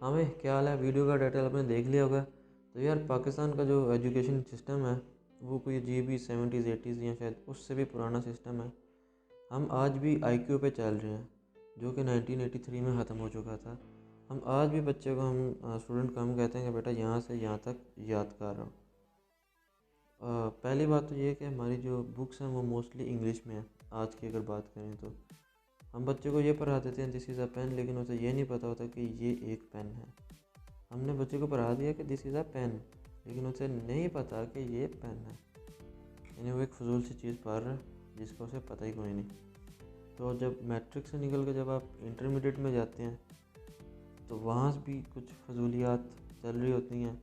हाँ भाई, क्या हाल है? वीडियो का टाइटल आपने देख लिया होगा। तो यार, पाकिस्तान का जो एजुकेशन सिस्टम है वो कोई GB 70s 80s या शायद उससे भी पुराना सिस्टम है। हम आज भी IQ पे चल रहे हैं, जो कि 1983 में ख़त्म हो चुका था। हम आज भी बच्चे को, हम स्टूडेंट को हम कहते हैं कि बेटा यहाँ से यहाँ तक याद कर रहा हूँ। पहली बात तो ये है कि हमारी जो बुक्स हैं वो मोस्टली इंग्लिश में है। आज की अगर बात करें तो हम बच्चे को ये पढ़ा देते हैं दिस इज़ अ पेन, लेकिन उसे ये नहीं पता होता कि ये एक पेन है। हमने बच्चे को पढ़ा दिया कि दिस इज़ अ पेन, लेकिन उसे नहीं पता कि ये पेन है। यानी वो एक फजूल सी चीज़ पढ़ रहा है जिसका उसे पता ही कोई नहीं। तो जब मैट्रिक से निकल कर जब आप इंटरमीडिएट में जाते हैं तो वहाँ से भी कुछ फजूलियात चल रही होती हैं।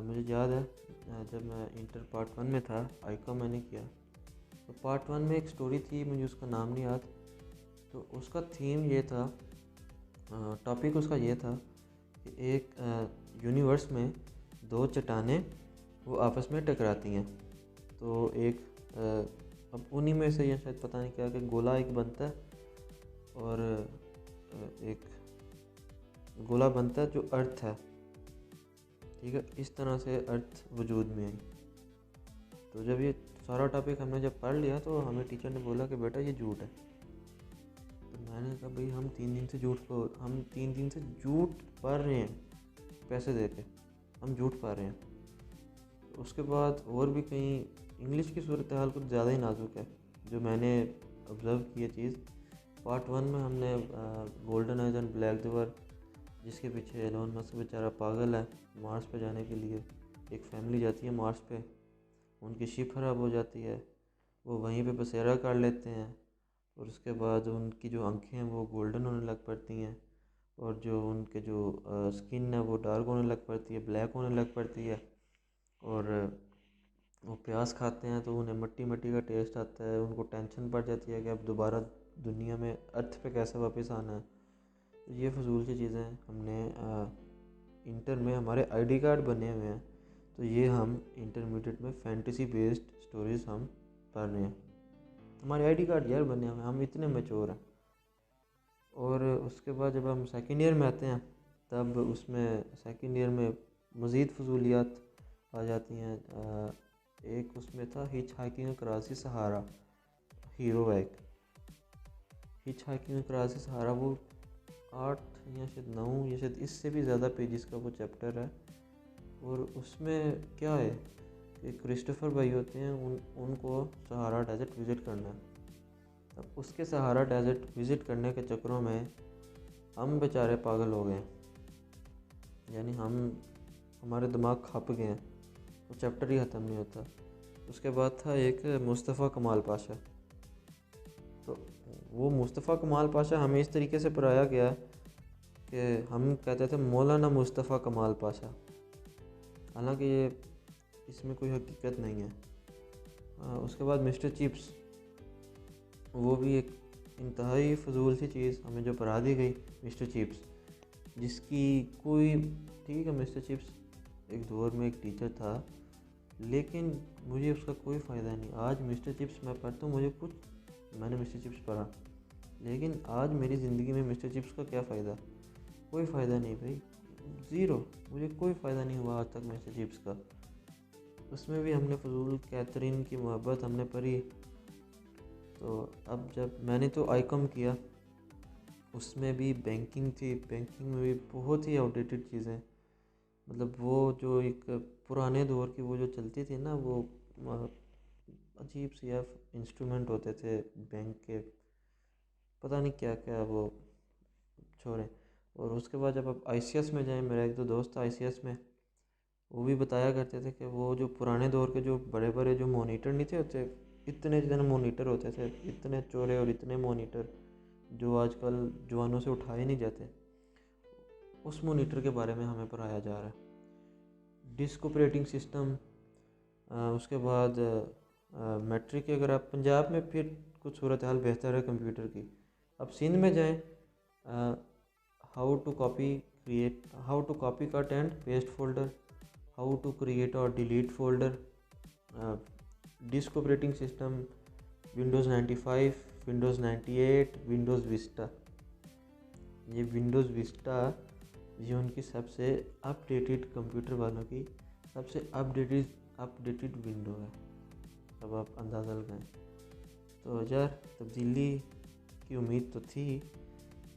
मुझे याद है, जब मैं इंटर पार्ट 1 में था, आईकॉम मैंने किया, तो पार्ट 1 में एक स्टोरी थी, मुझे उसका नाम नहीं याद। तो उसका थीम ये था, टॉपिक उसका ये था कि एक यूनिवर्स में दो चट्टानें वो आपस में टकराती हैं। तो एक अब उन्हीं में से, या शायद पता नहीं क्या, कि गोला एक बनता है और एक गोला बनता है जो अर्थ है। ठीक है, इस तरह से अर्थ वजूद में आई। तो जब ये सारा टॉपिक हमने जब पढ़ लिया तो हमें टीचर ने बोला कि बेटा ये झूठ है। तो मैंने कहा भाई, हम 3 दिन से झूठ पढ़ रहे हैं, पैसे दे के हम झूठ पढ़ रहे हैं। तो उसके बाद और भी कहीं इंग्लिश की सूरत हाल कुछ ज़्यादा ही नाजुक है, जो मैंने ऑब्ज़र्व की है चीज़। पार्ट 1 में हमने golden eyes and black river, जिसके पीछे एलोन मस्क बेचारा पागल है, मार्स पे जाने के लिए एक फैमिली जाती है मार्स पे, उनकी शिप ख़राब हो जाती है, वो वहीं पे बसेरा कर लेते हैं और उसके बाद उनकी जो आंखें हैं वो गोल्डन होने लग पड़ती हैं और जो उनके जो स्किन है वो डार्क होने लग पड़ती है, ब्लैक होने लग पड़ती है। और वो प्याज खाते हैं तो उन्हें मट्टी मट्टी का टेस्ट आता है, उनको टेंशन पड़ जाती है कि अब दोबारा दुनिया में अर्थ पे कैसे वापस आना है। तो ये फजूल सी चीज़ें हमने इंटर में हमारे आईडी कार्ड बने हुए हैं, तो ये हम इंटरमीडिएट में फैंटेसी बेस्ड स्टोरीज हम पढ़ रहे हैं। हमारे आईडी कार्ड यार बने हुए हैं, हम इतने मैच्योर हैं। और उसके बाद जब हम सेकेंड ईयर में आते हैं, तब उसमें सेकेंड ईयर में मज़ीद फजूलियात आ जाती हैं। एक उसमें था हिच हाइकिंग अक्रॉस सहारा, हीरो है एक। हिच हाइकिंग अक्रॉस सहारा वो 8 या शायद 9 या शायद इससे भी ज़्यादा पेजेस का वो चैप्टर है। और उसमें क्या है कि क्रिस्टोफर भाई होते हैं, उनको सहारा डेजर्ट विज़िट करना है। अब उसके सहारा डेजर्ट विज़िट करने के चक्करों में हम बेचारे पागल हो गए, यानी हमारे दिमाग खप गए हैं, वो चैप्टर ही ख़त्म नहीं होता। उसके बाद था एक मुस्तफ़ा कमाल पाशा। तो वो मुस्तफ़ा कमाल पाशा हमें इस तरीके से पढ़ाया गया कि हम कहते थे मौलाना मुस्तफ़ा कमाल पाशा, हालांकि ये इसमें कोई हकीकत नहीं है। उसके बाद मिस्टर चिप्स, वो भी एक इंतहाई फजूल सी चीज़ हमें जो पढ़ा दी गई, मिस्टर चिप्स, जिसकी कोई, ठीक है मिस्टर चिप्स एक दौर में एक टीचर था, लेकिन मुझे उसका कोई फ़ायदा नहीं। आज मिस्टर चिप्स मैं पढ़ता हूँ, मैंने मिस्टर चिप्स पढ़ा, लेकिन आज मेरी ज़िंदगी में मिस्टर चिप्स का क्या फ़ायदा? कोई फ़ायदा नहीं भाई, ज़ीरो। मुझे कोई फ़ायदा नहीं हुआ आज तक मिस्टर चिप्स का। उसमें भी हमने फजूल कैथरीन की मोहब्बत हमने पढ़ी। तो अब जब मैंने तो आईकॉम किया, उसमें भी बैंकिंग थी, बैंकिंग में भी बहुत ही आउटडेटेड चीज़ें, मतलब वो जो एक पुराने दौर की वो जो चलती थी ना, वो अजीब सी इंस्ट्रूमेंट होते थे बैंक के, पता नहीं क्या क्या वो, छोड़ें। और उसके बाद जब आप ICS में जाएं, मेरा एक दो दोस्त था ICS में, वो भी बताया करते थे कि वो जो पुराने दौर के जो बड़े बड़े जो मॉनिटर नहीं थे होते, इतने जितने मॉनिटर होते थे, इतने चौड़े और इतने मॉनिटर जो आजकल जवानों से उठाए नहीं जाते, उस मॉनिटर के बारे में हमें पढ़ाया जा रहा है। Disc operating system. उसके बाद मैट्रिक की अगर आप पंजाब में, फिर कुछ सूरत हाल बेहतर है कंप्यूटर की। अब सिंध में जाएं, how to copy cut and paste folder, how to create और delete folder, disk operating system, Windows 95, Windows 98, Windows Vista. ये विंडोज़ विस्टा ये उनकी सबसे अपडेटेड कंप्यूटर वालों की सबसे अपडेटेड विंडो है। अब आप अंदाज़ा लगाएं। तो यार तब्दीली की उम्मीद तो थी,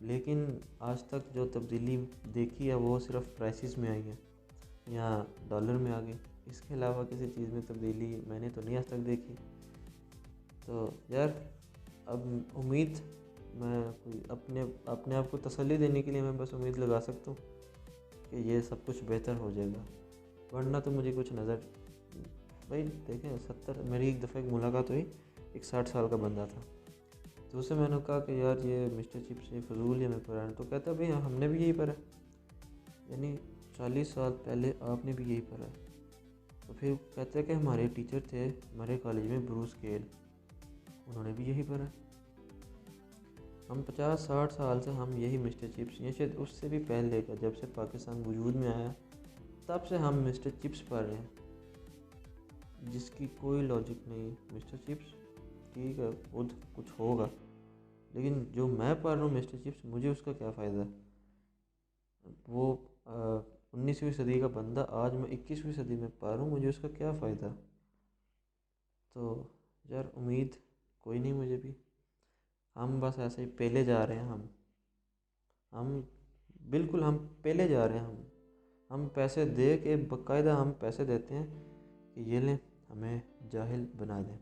लेकिन आज तक जो तब्दीली देखी है वो सिर्फ प्राइसेस में आई है या डॉलर में आ गई। इसके अलावा किसी चीज़ में तब्दीली मैंने तो नहीं आज तक देखी। तो यार अब उम्मीद, मैं कोई अपने आप को तसल्ली देने के लिए मैं बस उम्मीद लगा सकता हूँ कि ये सब कुछ बेहतर हो जाएगा, वरना तो मुझे कुछ नज़र। भाई देखें 70, मेरी एक दफ़ा एक मुलाकात हुई, एक 60 साल का बंदा था। तो उससे मैंने कहा कि यार ये मिस्टर चिप्स ये फजूल है, मैं पढ़ा। तो कहता भाई हमने भी यही पढ़ा, यानी 40 साल पहले आपने भी यही पढ़ा। तो फिर कहते हैं कि हमारे टीचर थे हमारे कॉलेज में ब्रूस केल, उन्होंने भी यही पढ़ा। हम 50-60 साल से हम यही मिस्टर चिप्स, ये शायद उससे भी पहले का, जब से पाकिस्तान वजूद में आया तब से हम मिस्टर चिप्स पढ़ रहे हैं, जिसकी कोई लॉजिक नहीं। मिस्टर चिप्स ठीक है खुद कुछ होगा, लेकिन जो मैं पढ़ रहा हूँ मिस्टर चिप्स, मुझे उसका क्या फ़ायदा। वो 19वीं सदी का बंदा आज मैं 21वीं सदी में पढ़ रहा हूँ, मुझे उसका क्या फ़ायदा। तो यार उम्मीद कोई नहीं मुझे भी। हम बस ऐसे ही पहले जा रहे हैं। हम बिल्कुल हम पहले जा रहे हैं। हम पैसे दे के, बाकायदा हम पैसे देते हैं कि ये लें हमें जाहिल बना दें।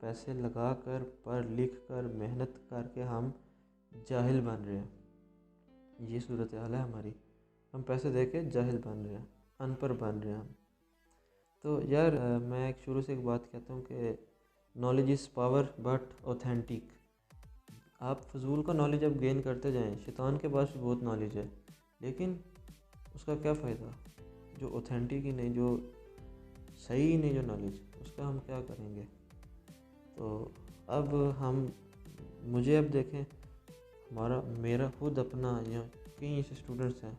पैसे लगा कर पढ़ लिख कर मेहनत करके हम जाहिल बन रहे हैं। ये सूरत हाल है हमारी। हम पैसे दे के जाहिल बन रहे हैं, अनपढ़ बन रहे हैं हम। तो यार मैं एक शुरू से एक बात कहता हूँ कि knowledge is power but authentic. आप फजूल का नॉलेज अब गेन करते जाएं, शैतान के पास भी बहुत नॉलेज है, लेकिन उसका क्या फ़ायदा। जो ऑथेंटिक ही नहीं, जो सही ही नहीं, जो नॉलेज, उसका हम क्या करेंगे। तो अब मुझे अब देखें, मेरा खुद अपना या कई ऐसे स्टूडेंट्स हैं,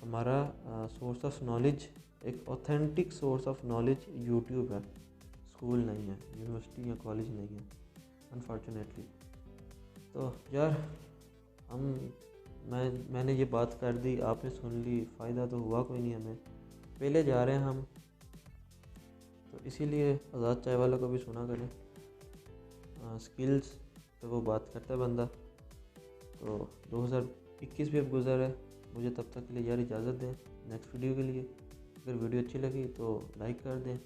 हमारा सोर्स ऑफ नॉलेज, एक authentic source of knowledge YouTube है, स्कूल नहीं है, यूनिवर्सिटी या कॉलेज नहीं है अनफॉर्चुनेटली। तो यार मैंने ये बात कर दी, आपने सुन ली, फ़ायदा तो हुआ कोई नहीं हमें, पहले जा रहे हैं हम। तो इसीलिए आज़ाद चाय वाला को भी सुना करें, स्किल्स पे वो बात करता है बंदा। तो 2021 भी अब गुजर है, मुझे तब तक के लिए यार इजाज़त दें नेक्स्ट वीडियो के लिए। अगर वीडियो अच्छी लगी तो लाइक कर दें,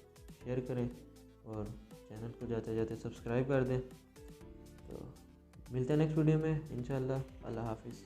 शेयर करें और चैनल को जाते जाते सब्सक्राइब कर दें। तो मिलते हैं नेक्स्ट वीडियो में इंशाअल्लाह। अल्लाह हाफिज़।